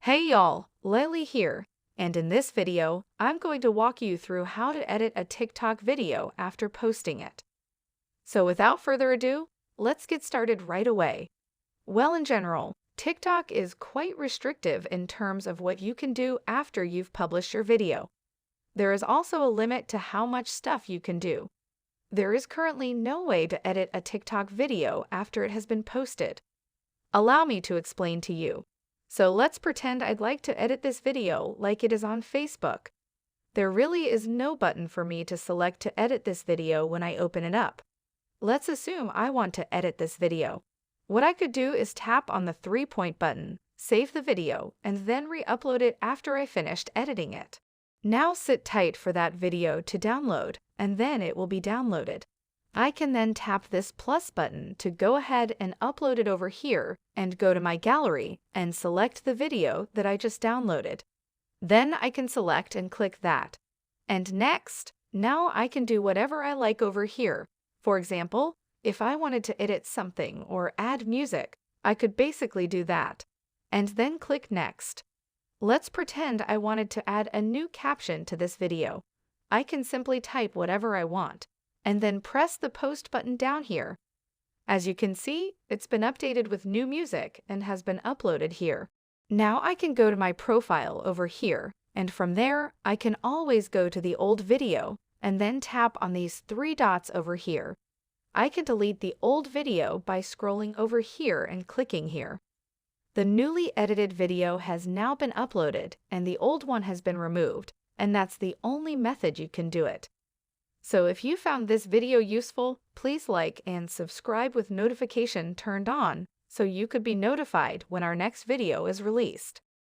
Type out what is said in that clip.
Hey y'all, Lily here, and in this video, I'm going to walk you through how to edit a TikTok video after posting it. So without further ado, let's get started right away. Well, in general, TikTok is quite restrictive in terms of what you can do after you've published your video. There is also a limit to how much stuff you can do. There is currently no way to edit a TikTok video after it has been posted. Allow me to explain to you. So let's pretend I'd like to edit this video like it is on Facebook. There really is no button for me to select to edit this video when I open it up. Let's assume I want to edit this video. What I could do is tap on the three-point button, save the video, and then re-upload it after I finished editing it. Now sit tight for that video to download, and then it will be downloaded. I can then tap this plus button to go ahead and upload it over here and go to my gallery and select the video that I just downloaded. Then I can select and click that. And next, now I can do whatever I like over here. For example, if I wanted to edit something or add music, I could basically do that. And then click next. Let's pretend I wanted to add a new caption to this video. I can simply type whatever I want, and then press the post button down here. As you can see, it's been updated with new music and has been uploaded here. Now I can go to my profile over here, and from there, I can always go to the old video and then tap on these three dots over here. I can delete the old video by scrolling over here and clicking here. The newly edited video has now been uploaded and the old one has been removed, and that's the only method you can do it. So if you found this video useful, please like and subscribe with notification turned on so you could be notified when our next video is released.